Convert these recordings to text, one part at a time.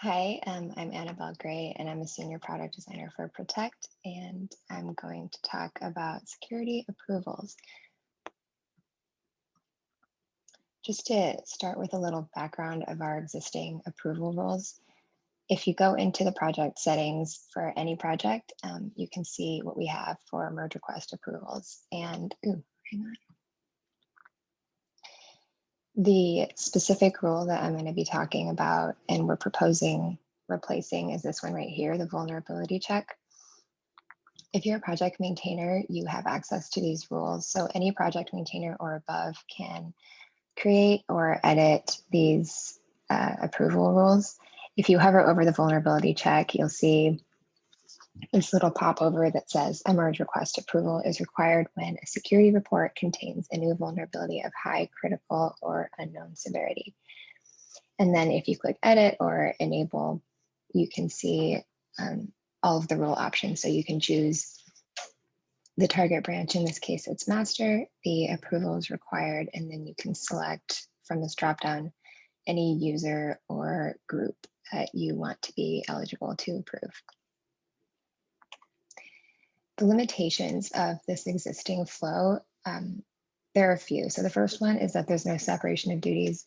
Hi, I'm Annabel Gray, and I'm a senior product designer for Protect, and I'm going to talk about security approvals. Just to start with a little background of our existing approval rules, if you go into the project settings for any project, you can see what we have for merge request approvals. And, hang on. The specific rule that I'm going to be talking about and we're proposing replacing is this one right here, the vulnerability check. If you're a project maintainer, you have access to these rules. So any project maintainer or above can create or edit these approval rules. If you hover over the vulnerability check, you'll see this little popover that says a merge request approval is required when a security report contains a new vulnerability of high critical or unknown severity. And then if you click edit or enable, you can see all of the rule options. So you can choose the target branch, in this case, it's master, the approval is required, and then you can select from this dropdown any user or group that you want to be eligible to approve. The limitations of this existing flow, there are a few. So the first one is that there's no separation of duties.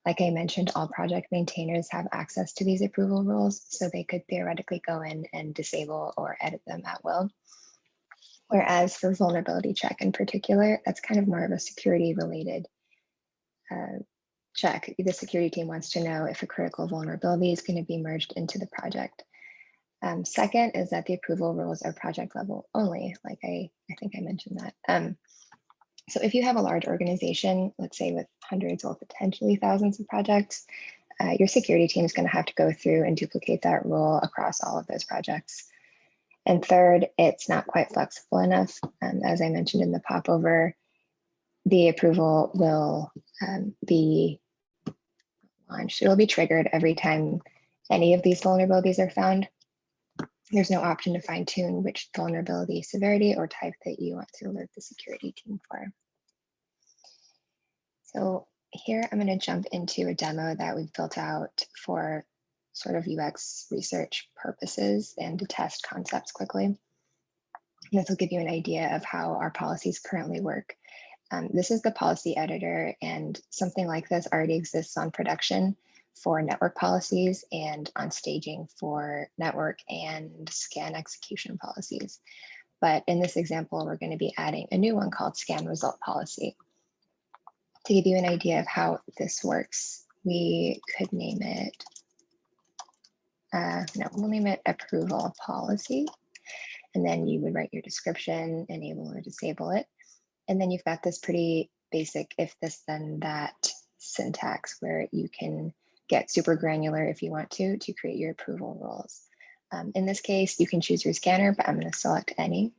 Like I mentioned, all project maintainers have access to these approval rules, so they could theoretically go in and disable or edit them at will. Whereas for vulnerability check in particular, that's kind of more of a security related check. The security team wants to know if a critical vulnerability is going to be merged into the project. Second is that the approval rules are project level only, like I think I mentioned that. So if you have a large organization, let's say with hundreds or potentially thousands of projects, your security team is going to have to go through and duplicate that rule across all of those projects. And third, it's not quite flexible enough. As I mentioned in the popover, the approval will be launched. It'll be triggered every time any of these vulnerabilities are found. There's no option to fine tune which vulnerability severity or type that you want to alert the security team for. So here I'm going to jump into a demo that we've built out for sort of UX research purposes and to test concepts quickly. This will give you an idea of how our policies currently work. This is the policy editor, and something like this already exists on production for network policies and on staging for network and scan execution policies. But in this example, we're going to be adding a new one called scan result policy. To give you an idea of how this works, we could name it, we'll name it approval policy. And then you would write your description, enable or disable it. And then you've got this pretty basic if this then that syntax where you can get super granular if you want to create your approval rules. In this case, you can choose your scanner, but I'm going to select any.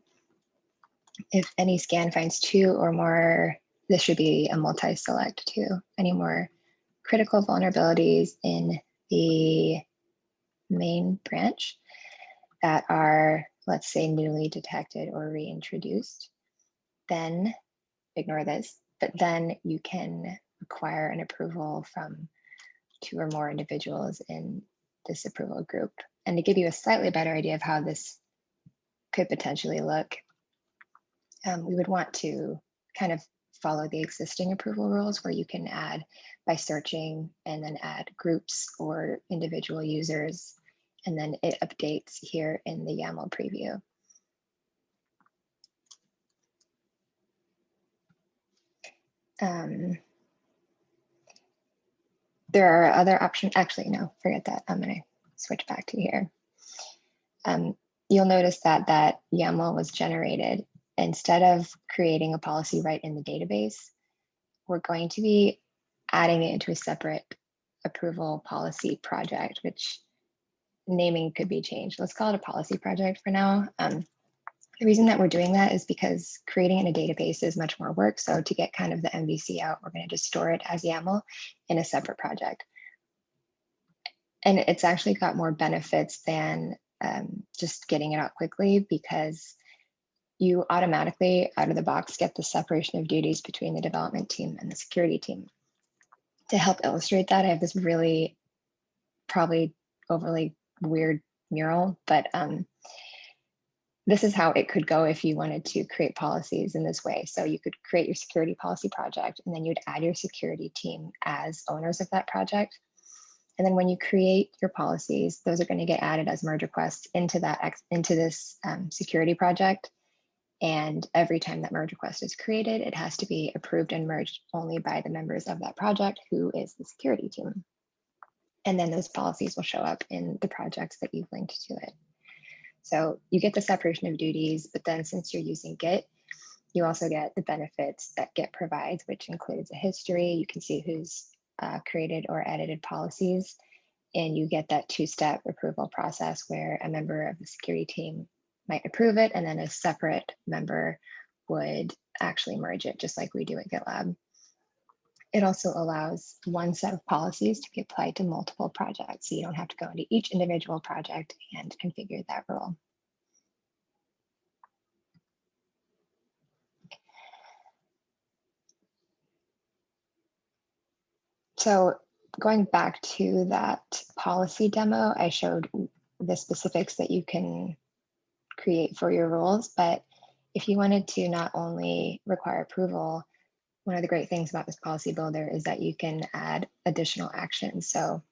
If any scan finds two or more, this should be a multi-select too. Any more critical vulnerabilities in the main branch that are, let's say, newly detected or reintroduced, then ignore this, but then you can require an approval from two or more individuals in this approval group. And to give you a slightly better idea of how this could potentially look, we would want to kind of follow the existing approval rules where you can add by searching and then add groups or individual users, and then it updates here in the YAML preview. There are other options. Actually, no, forget that. I'm going to switch back to here. You'll notice that that YAML was generated. Instead of creating a policy right in the database, we're going to be adding it into a separate approval policy project, which naming could be changed. Let's call it a policy project for now. The reason that we're doing that is because creating in a database is much more work. So to get kind of the MVC out, we're going to just store it as YAML in a separate project. And it's actually got more benefits than just getting it out quickly, because you automatically out of the box get the separation of duties between the development team and the security team. To help illustrate that, I have this really probably overly weird mural, but this is how it could go if you wanted to create policies in this way. So you could create your security policy project, and then you'd add your security team as owners of that project. And then when you create your policies, those are going to get added as merge requests into this security project. And every time that merge request is created, it has to be approved and merged only by the members of that project, who is the security team. And then those policies will show up in the projects that you've linked to it. So you get the separation of duties, but then since you're using Git, you also get the benefits that Git provides, which includes a history. You can see who's created or edited policies, and you get that two-step approval process where a member of the security team might approve it, and then a separate member would actually merge it, just like we do at GitLab. It also allows one set of policies to be applied to multiple projects, so you don't have to go into each individual project and configure that rule. So going back to that policy demo, I showed the specifics that you can create for your rules, but if you wanted to not only require approval, one of the great things about this policy builder is that you can add additional actions. So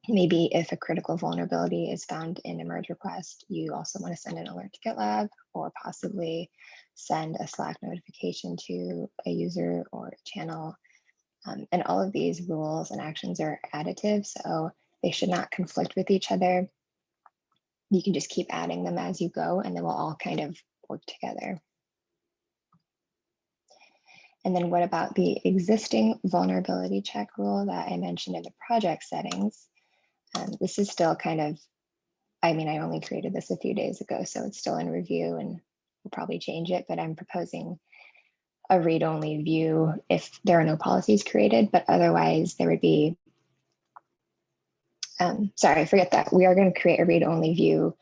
maybe if a critical vulnerability is found in a merge request, you also want to send an alert to GitLab, or possibly send a Slack notification to a user or a channel. And all of these rules and actions are additive, so they should not conflict with each other. You can just keep adding them as you go, and they will all kind of work together. And then what about the existing vulnerability check rule that I mentioned in the project settings? This is still kind of, I mean, I only created this a few days ago, so it's still in review and we'll probably change it, but I'm proposing a read-only view if there are no policies created, but otherwise there would be, sorry, forget that. We are going to create a read-only view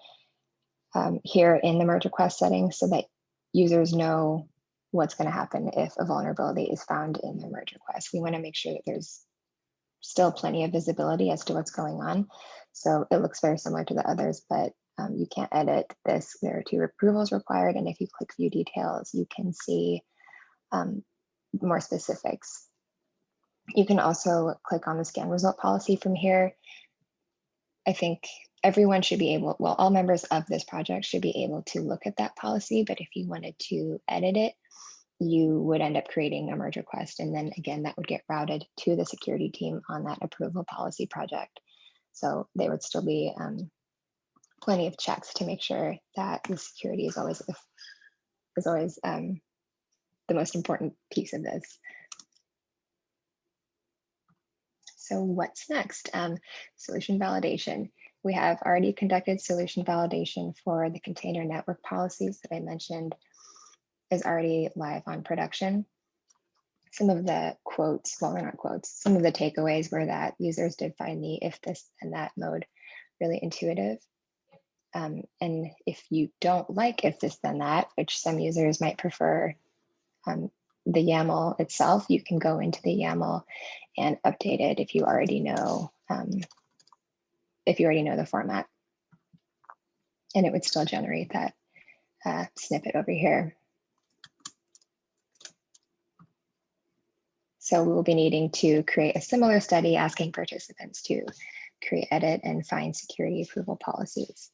here in the merge request settings so that users know what's going to happen if a vulnerability is found in their merge request. We want to make sure that there's still plenty of visibility as to what's going on. So it looks very similar to the others, but you can't edit this. There are 2 approvals required, and if you click view details, you can see more specifics. You can also click on the scan result policy from here. I think everyone should be able, well, all members of this project should be able to look at that policy, but if you wanted to edit it, you would end up creating a merge request. And then again, that would get routed to the security team on that approval policy project. So there would still be plenty of checks to make sure that the security is always the most important piece of this. So what's next? Solution validation. We have already conducted solution validation for the container network policies that I mentioned is already live on production. Some of the quotes, well, they're not quotes, some of the takeaways were that users did find the if this and that mode really intuitive. And if you don't like if this then that, which some users might prefer the YAML itself, you can go into the YAML and update it if you already know the format. And it would still generate that snippet over here. So we will be needing to create a similar study asking participants to create, edit, and find security approval policies.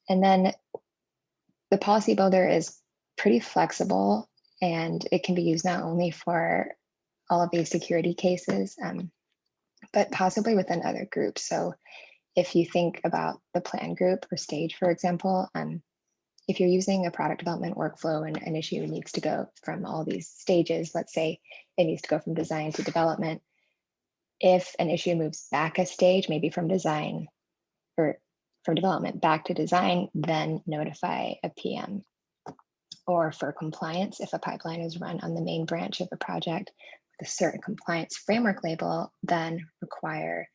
And then the policy builder is pretty flexible, and it can be used not only for all of these security cases, but possibly within other groups. So if you think about the plan group or stage, for example, if you're using a product development workflow and an issue needs to go from all these stages, let's say it needs to go from design to development. If an issue moves back a stage, maybe from design or from development back to design, then notify a PM. Or for compliance, if a pipeline is run on the main branch of a project with a certain compliance framework label, then require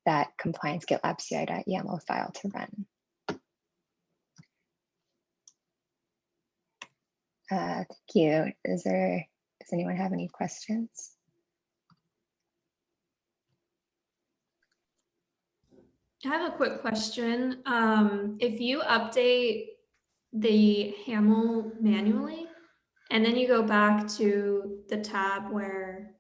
that compliance GitLab ci.yaml file to run. Thank you. Does anyone have any questions? I have a quick question. If you update the HAML manually, and then you go back to the tab where,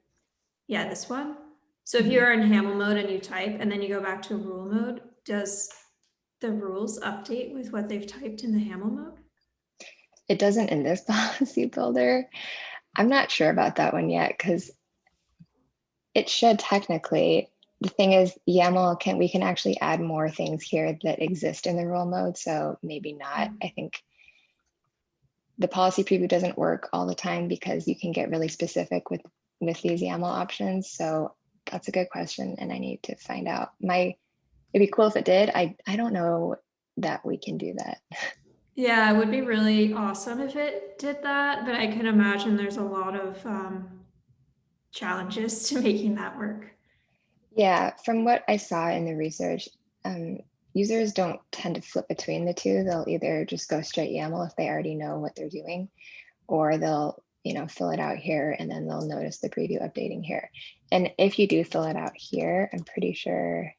yeah, this one. So if you're in HAML mode and you type, and then you go back to rule mode, does the rules update with what they've typed in the HAML mode? It doesn't in this policy builder. I'm not sure about that one yet, because it should technically. The thing is, YAML we can actually add more things here that exist in the rule mode, so maybe not. I think the policy preview doesn't work all the time because you can get really specific with these YAML options. So that's a good question, and I need to find out. It'd be cool if it did. I don't know that we can do that. Yeah, it would be really awesome if it did that, but I can imagine there's a lot of challenges to making that work. Yeah, from what I saw in the research, users don't tend to flip between the two. They'll either just go straight YAML if they already know what they're doing, or they'll fill it out here and then they'll notice the preview updating here. And if you do fill it out here, I'm pretty sure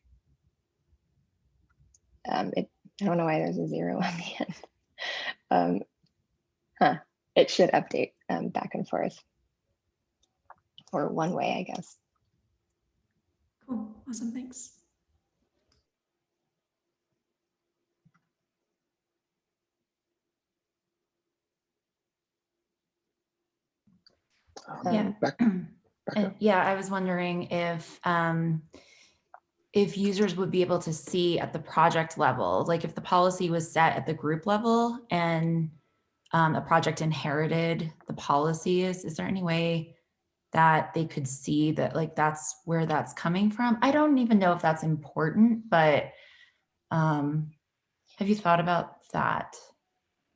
I don't know why there's a 0 on the end. It should update back and forth, or one way, I guess. Cool, awesome, thanks. Yeah. Yeah, I was wondering if users would be able to see at the project level, like if the policy was set at the group level and a project inherited the policies, is there any way that they could see that, like, that's where that's coming from? I don't even know if that's important, but have you thought about that?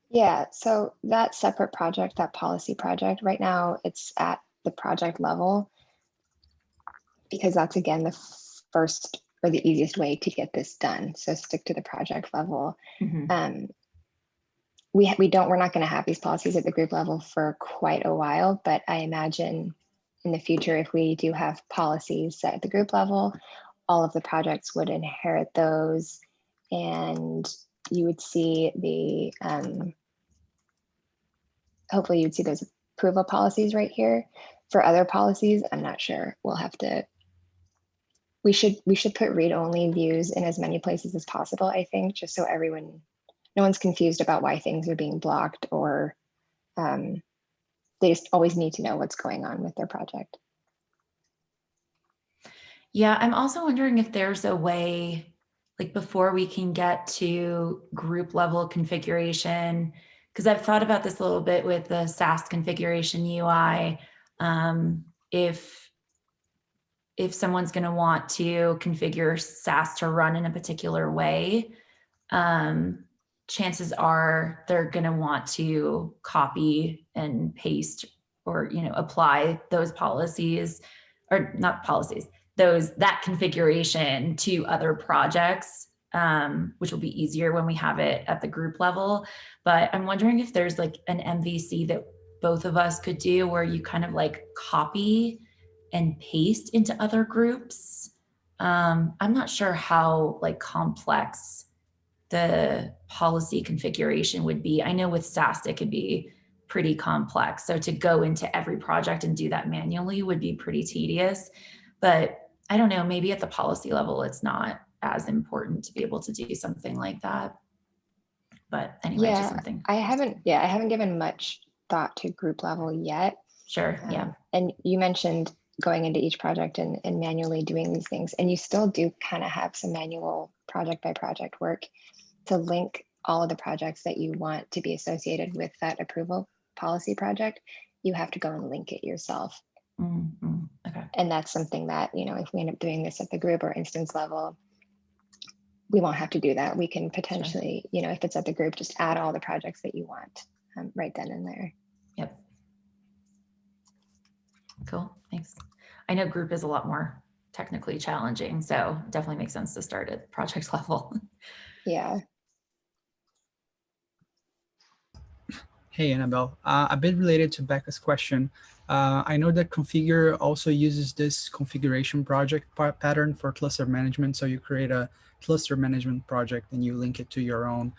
Yeah, so that separate project, that policy project, right now it's at the project level, because that's, again, the first or the easiest way to get this done. So stick to the project level. We're not going to have these policies at the group level for quite a while, but I imagine in the future, if we do have policies set at the group level, all of the projects would inherit those, and you would see the hopefully you'd see those approval policies right here. For other policies, I'm not sure. We'll have to. We should put read-only views in as many places as possible, I think, just so no one's confused about why things are being blocked, or they just always need to know what's going on with their project. Yeah, I'm also wondering if there's a way, like, before we can get to group level configuration, because I've thought about this a little bit with the SAST configuration UI. If someone's going to want to configure SAST to run in a particular way, chances are they're going to want to copy and paste, or apply those policies, or not policies, that configuration to other projects, which will be easier when we have it at the group level. But I'm wondering if there's like an MVC that both of us could do, where you kind of like copy and paste into other groups. I'm not sure how like complex the policy configuration would be. I know with SAST it could be pretty complex. So to go into every project and do that manually would be pretty tedious. But I don't know, maybe at the policy level, it's not as important to be able to do something like that. But anyway, yeah, just something. I haven't given much thought to group level yet. Sure, yeah. And you mentioned going into each project and manually doing these things, and you still do kind of have some manual project by project work to link all of the projects that you want to be associated with that approval policy project. You have to go and link it yourself. Okay. And that's something that, if we end up doing this at the group or instance level, we won't have to do that. We can potentially, sure, if it's at the group, just add all the projects that you want right then and there. Yep. Cool, thanks. I know group is a lot more technically challenging, so it definitely makes sense to start at project level. Yeah. Hey, Annabelle, a bit related to Becca's question. I know that Configure also uses this configuration project pattern for cluster management. So you create a cluster management project and you link it to your own.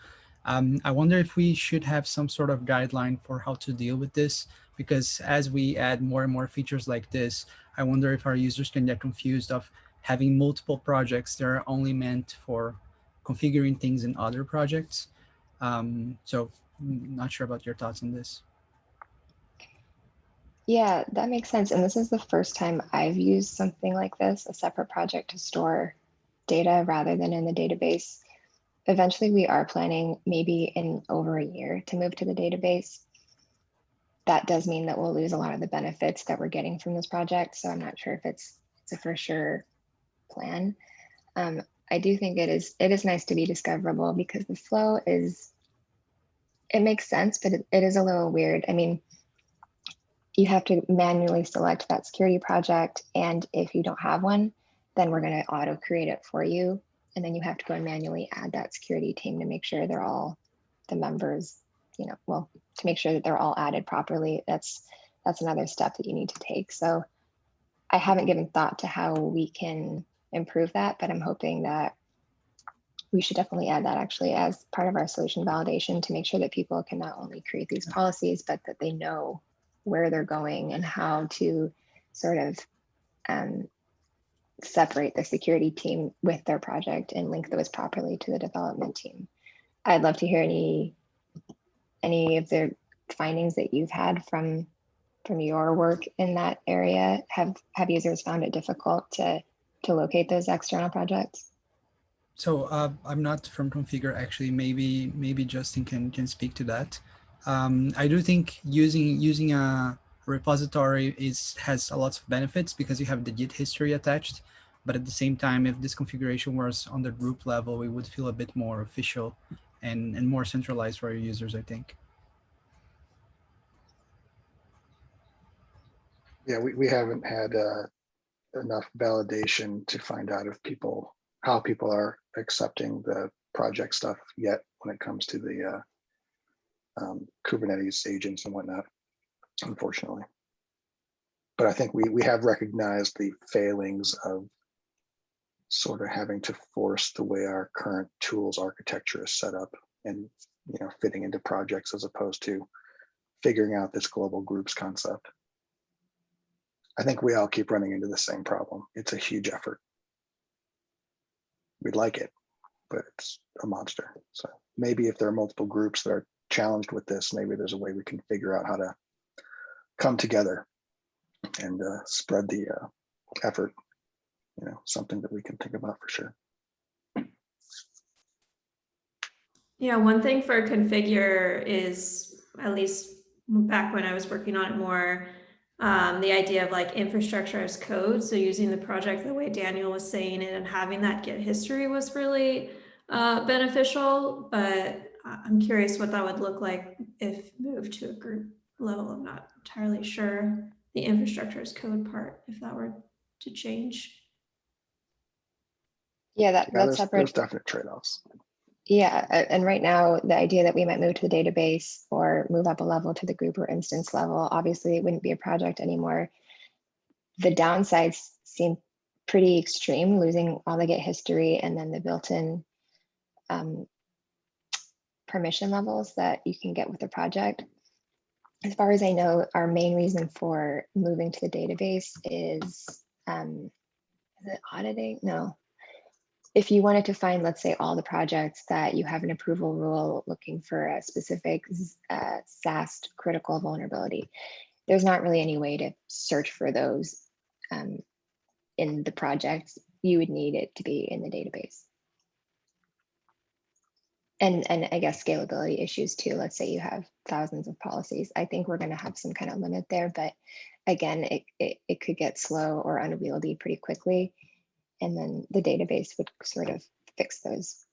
I wonder if we should have some sort of guideline for how to deal with this, because as we add more and more features like this, I wonder if our users can get confused of having multiple projects that are only meant for configuring things in other projects. So not sure about your thoughts on this. Yeah, that makes sense. And this is the first time I've used something like this, a separate project to store data rather than in the database. Eventually, we are planning maybe in over a year to move to the database. That does mean that we'll lose a lot of the benefits that we're getting from this project. So I'm not sure if it's a for sure plan. I do think it is nice to be discoverable because the flow it makes sense, but it is a little weird. I mean, you have to manually select that security project. And if you don't have one, then we're going to auto create it for you. And then you have to go and manually add that security team to make sure they're all the members, well, to make sure that they're all added properly. That's another step that you need to take. So I haven't given thought to how we can improve that, but I'm hoping that we should definitely add that actually as part of our solution validation to make sure that people can not only create these policies, but that they know where they're going and how to sort of separate the security team with their project and link those properly to the development team. I'd love to hear any of the findings that you've had from your work in that area. Have users found it difficult to locate those external projects? So I'm not from Configure actually. Maybe Justin can speak to that. I do think using a repository has a lot of benefits because you have the Git history attached. But at the same time, if this configuration was on the group level, we would feel a bit more official and more centralized for our users, I think. Yeah, we haven't had enough validation to find out if how people are accepting the project stuff yet when it comes to the Kubernetes agents and whatnot, unfortunately. But I think we have recognized the failings of sort of having to force the way our current tools architecture is set up and fitting into projects as opposed to figuring out this global groups concept. I think we all keep running into the same problem. It's a huge effort. We'd like it, but it's a monster. So maybe if there are multiple groups that are challenged with this, maybe there's a way we can figure out how to come together and spread the effort. Something that we can think about for sure. Yeah, one thing for Configure is, at least back when I was working on it more, the idea of like infrastructure as code. So using the project the way Daniel was saying it and having that Git history was really beneficial. But I'm curious what that would look like if moved to a group level. I'm not entirely sure the infrastructure as code part, if that were to change. Yeah, that's separate. There's definite trade-offs. Yeah, and right now, the idea that we might move to the database or move up a level to the group or instance level, obviously it wouldn't be a project anymore. The downsides seem pretty extreme, losing all the Git history and then the built-in permission levels that you can get with the project. As far as I know, our main reason for moving to the database is it auditing? No. If you wanted to find, let's say, all the projects that you have an approval rule looking for a specific SAST critical vulnerability, there's not really any way to search for those in the projects. You would need it to be in the database. And I guess scalability issues too. Let's say you have thousands of policies. I think we're going to have some kind of limit there, but again, it could get slow or unwieldy pretty quickly. And then the database would sort of fix those